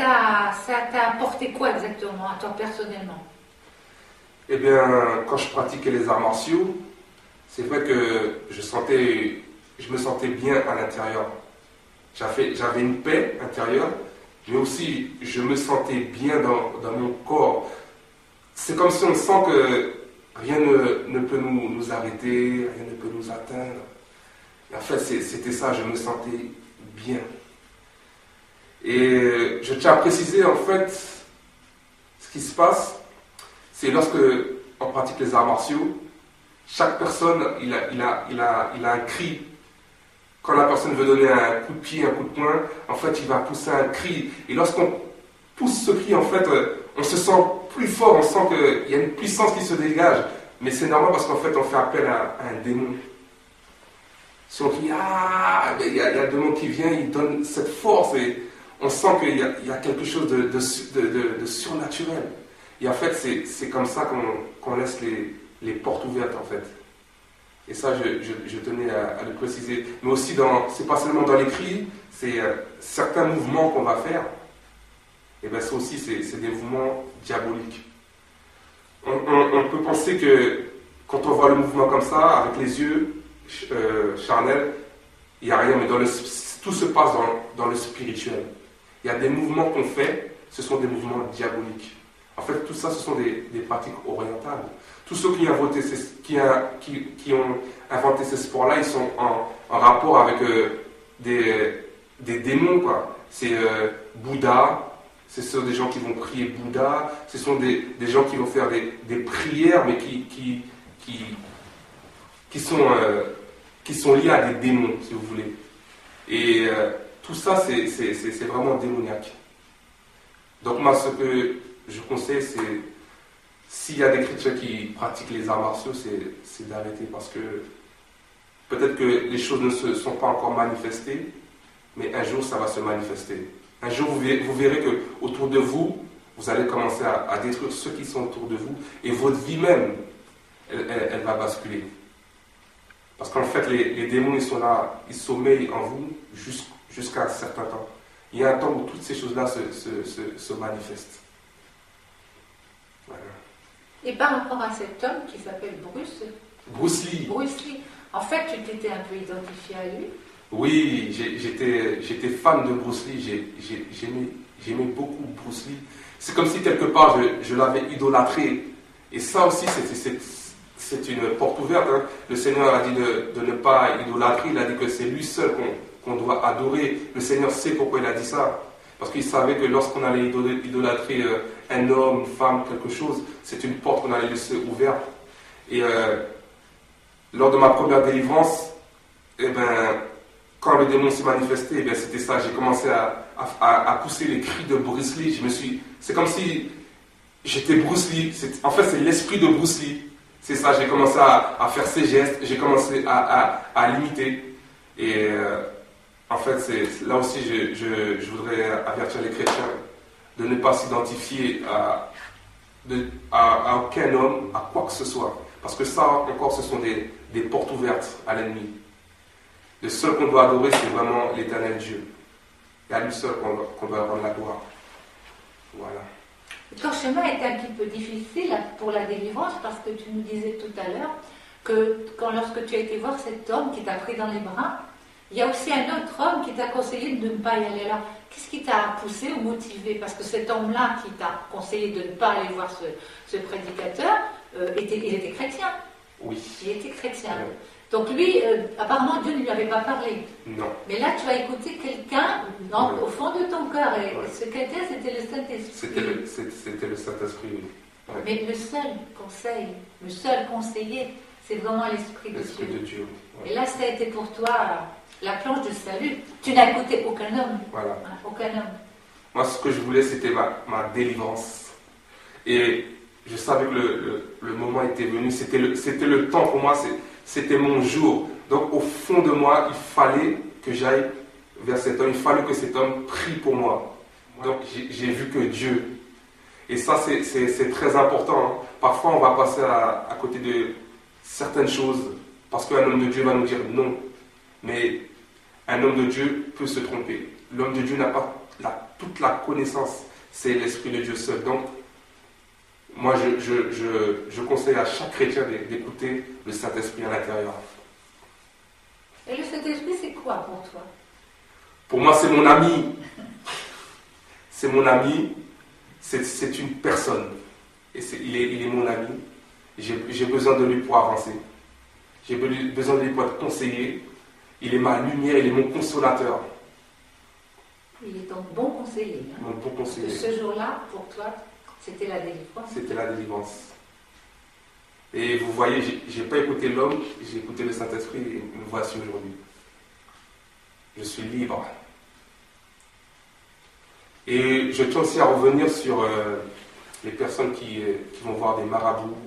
t'a apporté quoi exactement, à toi personnellement? Eh bien, quand je pratiquais les arts martiaux, c'est vrai que je me sentais bien à l'intérieur. J'avais une paix intérieure, mais aussi je me sentais bien dans mon corps. C'est comme si on sent que rien ne peut nous arrêter, rien ne peut nous atteindre. Et en fait, c'était ça, je me sentais bien. Et je tiens à préciser, en fait, ce qui se passe, c'est lorsque on pratique les arts martiaux, chaque personne, il a un cri. Quand la personne veut donner un coup de pied, un coup de poing, en fait, il va pousser un cri. Et lorsqu'on pousse ce cri, en fait, on se sent plus fort, on sent qu'il y a une puissance qui se dégage. Mais c'est normal parce qu'en fait, on fait appel à un démon. Si on dit, ah, il y a un démon qui vient, il donne cette force et on sent qu'il y a quelque chose de surnaturel. Et en fait, c'est comme ça qu'on laisse les portes ouvertes, en fait. Et ça, je tenais à le préciser. Mais aussi, c'est pas seulement dans les cris, c'est certains mouvements qu'on va faire. Et bien ça aussi, c'est des mouvements diaboliques. On peut penser que quand on voit le mouvement comme ça, avec les yeux charnels, il n'y a rien, mais tout se passe dans le spirituel. Il y a des mouvements qu'on fait, ce sont des mouvements diaboliques. En fait, tout ça, ce sont des pratiques orientales. Tous ceux qui ont inventé ces sports-là, ils sont en rapport avec des démons, quoi. C'est Bouddha, ce sont des gens qui vont prier Bouddha, ce sont des gens qui vont faire des prières, mais qui sont liés à des démons, si vous voulez. Et tout ça, c'est vraiment démoniaque. Donc moi, ce que je conseille, c'est s'il y a des chrétiens qui pratiquent les arts martiaux, c'est d'arrêter parce que peut-être que les choses ne se sont pas encore manifestées, mais un jour ça va se manifester. Un jour vous verrez que autour de vous, vous allez commencer à détruire ceux qui sont autour de vous et votre vie même, elle va basculer. Parce qu'en fait, les démons, ils sont là, ils sommeillent en vous jusqu'à un certain temps. Il y a un temps où toutes ces choses-là se manifestent. Voilà. Et par rapport à cet homme qui s'appelle Bruce Lee. En fait, tu t'étais un peu identifié à lui? Oui, j'étais fan de Bruce Lee. J'aimais beaucoup Bruce Lee. C'est comme si quelque part je l'avais idolâtré. Et ça aussi, c'est une porte ouverte. Hein. Le Seigneur a dit de ne pas idolâtrer. Il a dit que c'est lui seul qu'on doit adorer. Le Seigneur sait pourquoi il a dit ça. Parce qu'il savait que lorsqu'on allait idolâtrer un homme, une femme, quelque chose, c'est une porte qu'on allait laisser ouverte. Et lors de ma première délivrance, quand le démon s'est manifesté, c'était ça. J'ai commencé à pousser les cris de Bruce Lee. C'est comme si j'étais Bruce Lee. En fait, c'est l'esprit de Bruce Lee. C'est ça, j'ai commencé à faire ces gestes, j'ai commencé à l'imiter. Et en fait, là aussi, je voudrais avertir les chrétiens de ne pas s'identifier à aucun homme, à quoi que ce soit. Parce que ça, encore, ce sont des portes ouvertes à l'ennemi. Le seul qu'on doit adorer, c'est vraiment l'éternel Dieu. Et à lui seul qu'on doit rendre la gloire. Voilà. Ton chemin est un petit peu difficile pour la délivrance parce que tu nous disais tout à l'heure que lorsque tu as été voir cet homme qui t'a pris dans les bras, il y a aussi un autre homme qui t'a conseillé de ne pas y aller là. Qu'est-ce qui t'a poussé ou motivé? Parce que cet homme-là qui t'a conseillé de ne pas aller voir ce prédicateur, il était chrétien. Oui. Il était chrétien. Oui. Donc lui, apparemment, Dieu ne lui avait pas parlé. Non. Mais là, tu as écouté quelqu'un au fond de ton cœur. Et ce quelqu'un, c'était le Saint-Esprit. C'était le Saint-Esprit, oui. Ouais. Mais le seul conseil, le seul conseiller, c'est vraiment l'Esprit de Dieu. L'Esprit de Dieu. Ouais. Et là, ça a été pour toi la planche de salut. Tu n'as écouté aucun homme. Voilà. Aucun homme. Moi, ce que je voulais, c'était ma délivrance. Et je savais que le moment était venu. C'était le temps pour moi. C'était mon jour. Donc, au fond de moi, il fallait que j'aille vers cet homme. Il fallait que cet homme prie pour moi. Donc, j'ai vu que Dieu. Et ça, c'est très important. Hein. Parfois, on va passer à côté de certaines choses parce qu'un homme de Dieu va nous dire non. Mais un homme de Dieu peut se tromper. L'homme de Dieu n'a pas toute la connaissance, c'est l'Esprit de Dieu seul. Donc, moi, je conseille à chaque chrétien d'écouter le Saint-Esprit à l'intérieur. Et le Saint-Esprit, c'est quoi pour toi? Pour moi, c'est mon ami. C'est mon ami. C'est une personne. Et il est mon ami. J'ai besoin de lui pour avancer. J'ai besoin de lui pour être conseiller. Il est ma lumière, il est mon consolateur. Il est ton bon conseiller. Hein? Mon bon conseiller. Parce que ce jour-là, pour toi, c'était la délivrance. C'était la délivrance. Et vous voyez, je n'ai pas écouté l'homme, j'ai écouté le Saint-Esprit et me voici aujourd'hui. Je suis libre. Et je tiens aussi à revenir sur les personnes qui vont voir des marabouts,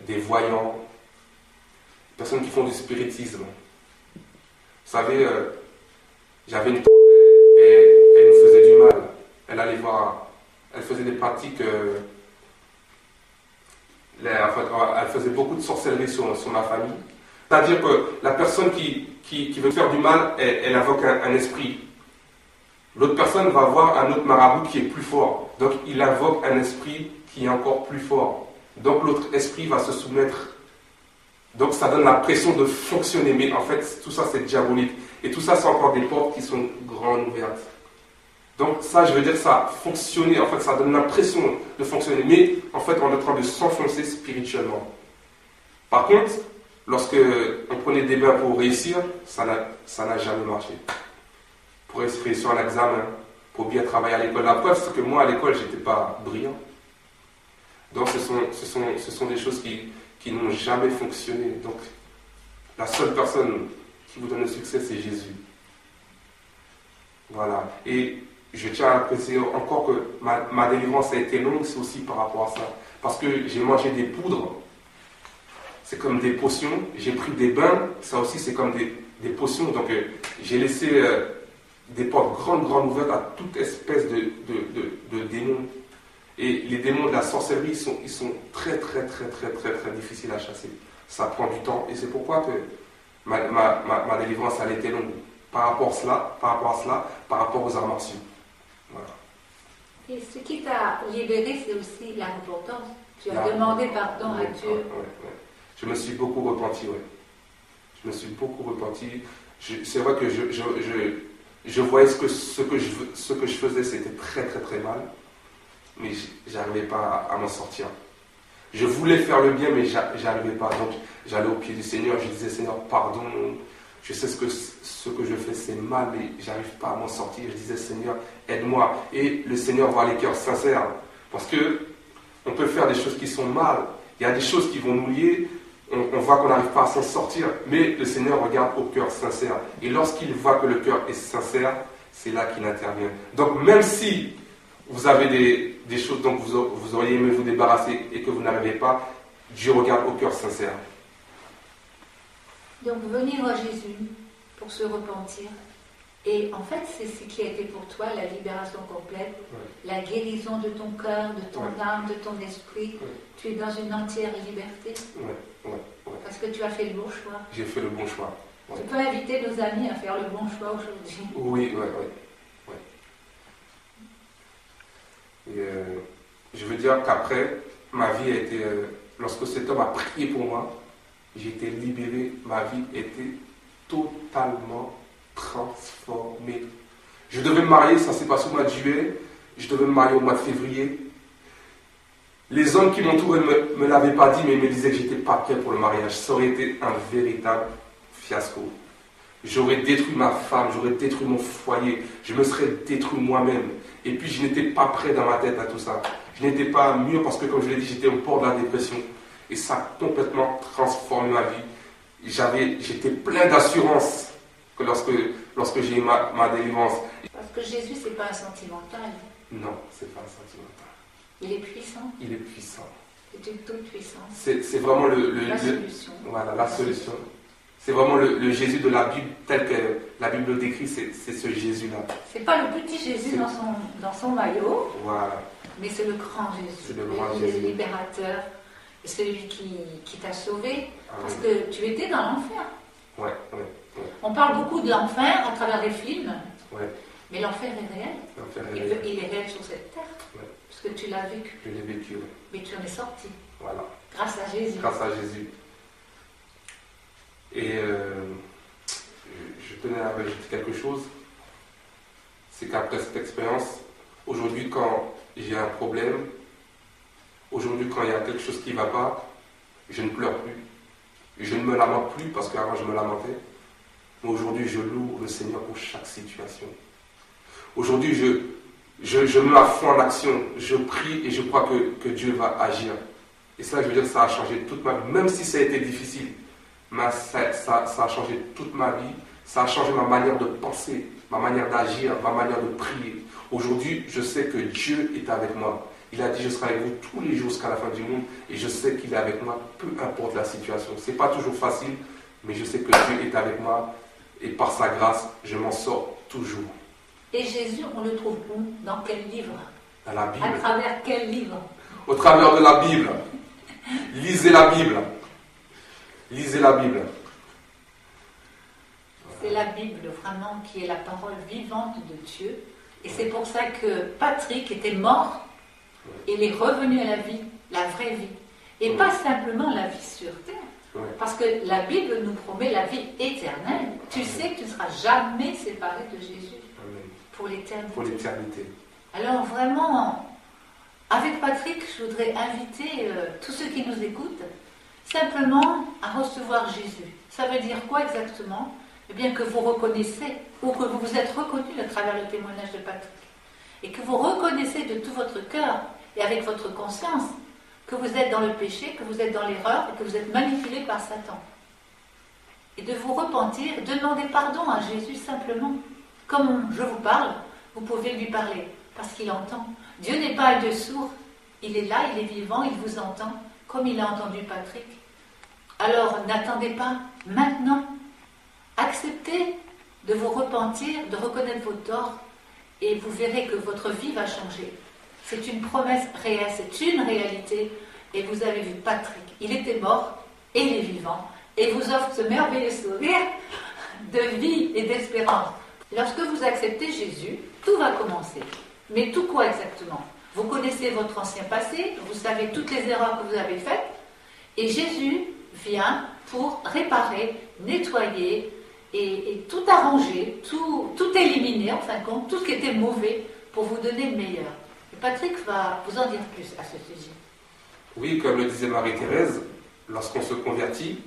des voyants, des personnes qui font du spiritisme. Vous savez, j'avais une tante et elle nous faisait du mal. Elle allait voir, elle faisait des pratiques, elle faisait beaucoup de sorcellerie sur ma famille. C'est-à-dire que la personne qui veut faire du mal, elle invoque un esprit. L'autre personne va voir un autre marabout qui est plus fort. Donc il invoque un esprit qui est encore plus fort. Donc l'autre esprit va se soumettre. Donc ça donne la pression de fonctionner. Mais en fait, tout ça c'est diabolique. Et tout ça c'est encore des portes qui sont grandes ouvertes. Donc ça, je veux dire, ça a fonctionné. En fait, ça donne l'impression de fonctionner. Mais en fait, on est en train de s'enfoncer spirituellement. Par contre, lorsque on prenait des bains pour réussir, ça n'a jamais marché. Pour réussir un examen, pour bien travailler à l'école. La preuve, c'est que moi, à l'école, je n'étais pas brillant. Donc, ce sont des choses qui n'ont jamais fonctionné. Donc, la seule personne qui vous donne le succès, c'est Jésus. Voilà. Et je tiens à préciser encore que ma délivrance a été longue, c'est aussi par rapport à ça. Parce que j'ai mangé des poudres, c'est comme des potions. J'ai pris des bains, ça aussi, c'est comme des potions. Donc, j'ai laissé des portes grandes ouvertes à toute espèce de démons. Et les démons de la sorcellerie, ils sont très difficiles à chasser. Ça prend du temps. Et c'est pourquoi que ma délivrance, elle était longue. Par rapport à cela, par rapport aux arts martiaux. Voilà. Et ce qui t'a libéré, c'est aussi la repentance. Tu as demandé pardon à Dieu. Ouais. Je me suis beaucoup repenti, ouais. Je me suis beaucoup repenti. C'est vrai que je voyais ce que je faisais, c'était très mal. Mais j'arrivais pas à m'en sortir. Je voulais faire le bien, mais j'arrivais pas. Donc j'allais au pied du Seigneur, je disais Seigneur, pardon. Je sais ce que je fais, c'est mal, mais j'arrive pas à m'en sortir. Je disais Seigneur, aide-moi. Et le Seigneur voit les cœurs sincères. Parce que on peut faire des choses qui sont mal. Il y a des choses qui vont nous lier. On voit qu'on n'arrive pas à s'en sortir. Mais le Seigneur regarde au cœur sincère. Et lorsqu'il voit que le cœur est sincère, c'est là qu'il intervient. Donc même si vous avez des choses dont vous auriez aimé vous débarrasser et que vous n'arrivez pas, Dieu regarde au cœur sincère. Donc venir à Jésus pour se repentir. Et en fait, c'est ce qui a été pour toi la libération complète, la guérison de ton cœur, de ton âme, de ton esprit. Tu es dans une entière liberté. Parce que tu as fait le bon choix. J'ai fait le bon choix. Tu peux inviter nos amis à faire le bon choix aujourd'hui. Oui. Et je veux dire qu'après, ma vie a été... lorsque cet homme a prié pour moi, j'ai été libéré, ma vie était totalement transformée. Je devais me marier, ça s'est passé au mois de juillet, je devais me marier au mois de février. Les hommes qui m'entouraient ne me l'avaient pas dit, mais ils me disaient que je n'étais pas prêt pour le mariage. Ça aurait été un véritable fiasco. J'aurais détruit ma femme, j'aurais détruit mon foyer, je me serais détruit moi-même. Et puis je n'étais pas prêt dans ma tête à tout ça. Je n'étais pas mûr parce que, comme je l'ai dit, j'étais au bord de la dépression. Et ça a complètement transformé ma vie. J'étais plein d'assurance que lorsque j'ai eu ma délivrance. Parce que Jésus, ce n'est pas un sentimental. Non, ce n'est pas un sentimental. Il est puissant. Il est puissant. C'est une toute puissance. C'est vraiment la solution. Voilà, la solution. C'est vraiment le Jésus de la Bible, tel que la Bible le décrit, c'est ce Jésus-là. C'est pas le petit Jésus dans son maillot, voilà. Mais c'est le grand Jésus. C'est le grand Jésus. Le libérateur. Et celui qui t'a sauvé. Parce que tu étais dans l'enfer. Ouais. On parle beaucoup de l'enfer à travers les films. Ouais. Mais l'enfer est réel. L'enfer est réel. Il est réel sur cette terre. Ouais. Parce que tu l'as vécu. Je l'ai vécu, ouais. Mais tu en es sorti. Voilà. Grâce à Jésus. Grâce à Jésus. Et je tenais à rajouter quelque chose. C'est qu'après cette expérience, aujourd'hui, quand j'ai un problème, aujourd'hui, quand il y a quelque chose qui ne va pas, je ne pleure plus. Je ne me lamente plus parce qu'avant je me lamentais. Mais aujourd'hui, je loue le Seigneur pour chaque situation. Aujourd'hui, je me mets à fond en action. Je prie et je crois que Dieu va agir. Et ça, je veux dire, ça a changé toute ma vie. Même si ça a été difficile, mais ça a changé toute ma vie. Ça a changé ma manière de penser, ma manière d'agir, ma manière de prier. Aujourd'hui, je sais que Dieu est avec moi. Il a dit, je serai avec vous tous les jours jusqu'à la fin du monde. Et je sais qu'il est avec moi, peu importe la situation. Ce n'est pas toujours facile, mais je sais que Dieu est avec moi. Et par sa grâce, je m'en sors toujours. Et Jésus, on le trouve où? Dans quel livre? Dans la Bible. À travers quel livre? Au travers de la Bible. Lisez la Bible. Lisez la Bible. C'est la Bible vraiment qui est la parole vivante de Dieu. Et c'est pour ça que Patrick était mort. Et il est revenu à la vie, la vraie vie. Et pas simplement la vie sur terre. Parce que la Bible nous promet la vie éternelle. Tu sais que tu ne seras jamais séparé de Jésus. Pour l'éternité. Pour l'éternité. Alors vraiment, avec Patrick, je voudrais inviter tous ceux qui nous écoutent simplement à recevoir Jésus. Ça veut dire quoi exactement? Eh bien que vous reconnaissez, ou que vous vous êtes reconnu à travers le témoignage de Patrick, et que vous reconnaissez de tout votre cœur et avec votre conscience que vous êtes dans le péché, que vous êtes dans l'erreur et que vous êtes manipulé par Satan. Et de vous repentir, demander pardon à Jésus simplement. Comme je vous parle, vous pouvez lui parler, parce qu'il entend. Dieu n'est pas un Dieu sourd, il est là, il est vivant, il vous entend, comme il a entendu Patrick. Alors n'attendez pas, maintenant, acceptez de vous repentir, de reconnaître vos torts, et vous verrez que votre vie va changer. C'est une promesse réelle, c'est une réalité, et vous avez vu Patrick, il était mort, et il est vivant, et vous offre ce merveilleux sourire de vie et d'espérance. Lorsque vous acceptez Jésus, tout va commencer. Mais tout quoi exactement? Vous connaissez votre ancien passé, vous savez toutes les erreurs que vous avez faites, et Jésus vient pour réparer, nettoyer et tout arranger, tout éliminer, en fin de compte, tout ce qui était mauvais pour vous donner le meilleur. Et Patrick va vous en dire plus à ce sujet. Oui, comme le disait Marie-Thérèse, lorsqu'on se convertit,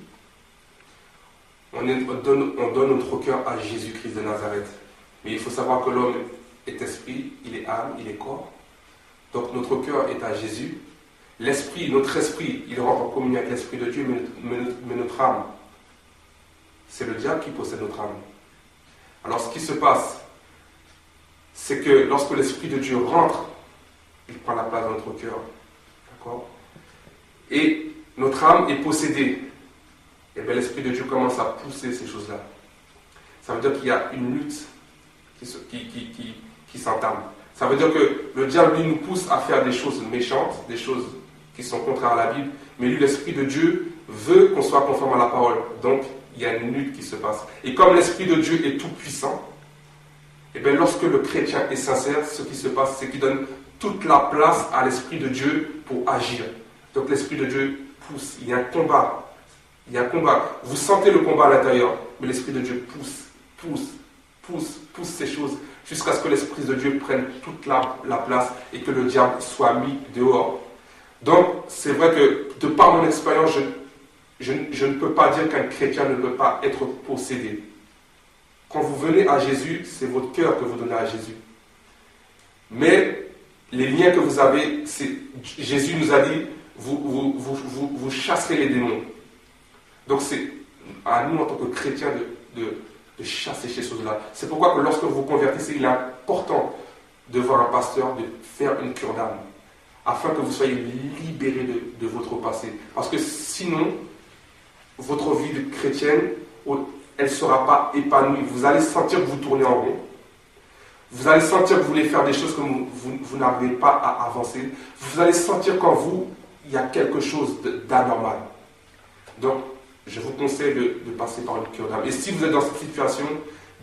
on donne notre cœur à Jésus-Christ de Nazareth. Mais il faut savoir que l'homme est esprit, il est âme, il est corps. Donc notre cœur est à Jésus. L'esprit, notre esprit, il rentre en communion avec l'esprit de Dieu, mais notre âme, c'est le diable qui possède notre âme. Alors ce qui se passe, c'est que lorsque l'esprit de Dieu rentre, il prend la place de notre cœur. D'accord? Et notre âme est possédée. Et bien l'Esprit de Dieu commence à pousser ces choses-là. Ça veut dire qu'il y a une lutte qui s'entame. Ça veut dire que le diable, lui, nous pousse à faire des choses méchantes, des choses qui sont contraires à la Bible, mais lui, l'Esprit de Dieu veut qu'on soit conforme à la parole. Donc, il y a une lutte qui se passe. Et comme l'Esprit de Dieu est tout puissant, et bien lorsque le chrétien est sincère, ce qui se passe, c'est qu'il donne toute la place à l'Esprit de Dieu pour agir. Donc l'Esprit de Dieu pousse. Il y a un combat. Il y a un combat. Vous sentez le combat à l'intérieur, mais l'Esprit de Dieu pousse ces choses jusqu'à ce que l'Esprit de Dieu prenne toute la place et que le diable soit mis dehors. Donc, c'est vrai que, de par mon expérience, je ne peux pas dire qu'un chrétien ne peut pas être possédé. Quand vous venez à Jésus, c'est votre cœur que vous donnez à Jésus. Mais les liens que vous avez, Jésus nous a dit, vous chasserez les démons. Donc c'est à nous en tant que chrétiens de chasser ces choses-là. C'est pourquoi que lorsque vous vous convertissez, il est important de voir un pasteur, de faire une cure d'âme, afin que vous soyez libérés de votre passé. Parce que sinon, votre vie de chrétienne, elle ne sera pas épanouie. Vous allez sentir que vous tournez en rond. Vous allez sentir que vous voulez faire des choses que vous n'arrivez pas à avancer. Vous allez sentir qu'en vous, il y a quelque chose d'anormal. Donc, je vous conseille de passer par une cure d'âme. Et si vous êtes dans cette situation,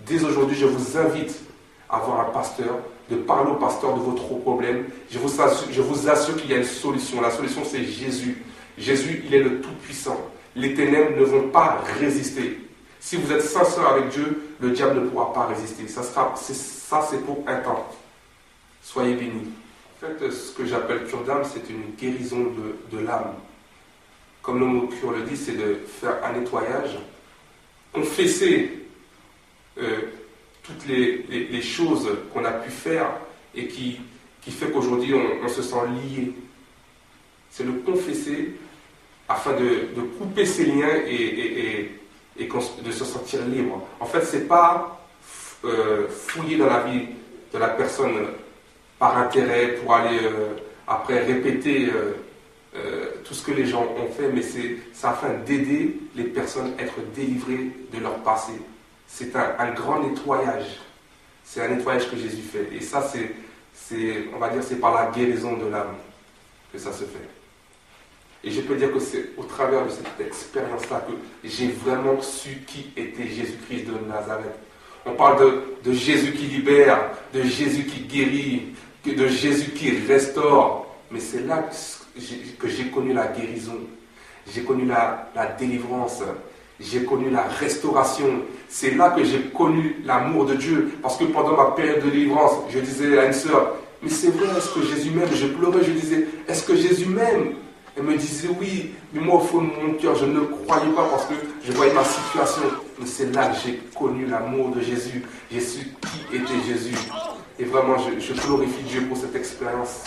dès aujourd'hui, je vous invite avoir un pasteur, de parler au pasteur de votre problème. Je vous assure qu'il y a une solution. La solution, c'est Jésus. Jésus, il est le Tout-Puissant. Les ténèbres ne vont pas résister. Si vous êtes sincère avec Dieu, le diable ne pourra pas résister. Ça, c'est pour un temps. Soyez bénis. En fait, ce que j'appelle cure d'âme, c'est une guérison de l'âme. Comme le mot cure le dit, c'est de faire un nettoyage, confesser toutes les choses qu'on a pu faire et qui fait qu'aujourd'hui on se sent lié. C'est le confesser afin de couper ses liens et de se sentir libre. En fait, c'est pas fouiller dans la vie de la personne par intérêt pour aller après répéter tout ce que les gens ont fait, mais c'est afin d'aider les personnes à être délivrées de leur passé. C'est un grand nettoyage. C'est un nettoyage que Jésus fait. Et ça, on va dire, c'est par la guérison de l'âme que ça se fait. Et je peux dire que c'est au travers de cette expérience-là que j'ai vraiment su qui était Jésus-Christ de Nazareth. On parle de Jésus qui libère, de Jésus qui guérit, de Jésus qui restaure. Mais c'est là que j'ai connu la guérison. J'ai connu la délivrance. J'ai connu la restauration. C'est là que j'ai connu l'amour de Dieu. Parce que pendant ma période de délivrance, je disais à une sœur, mais c'est vrai, est-ce que Jésus m'aime? Je pleurais, je disais, est-ce que Jésus m'aime? Elle me disait oui, mais moi au fond de mon cœur, je ne croyais pas parce que je voyais ma situation. Mais c'est là que j'ai connu l'amour de Jésus. J'ai su qui était Jésus. Et vraiment, je glorifie Dieu pour cette expérience.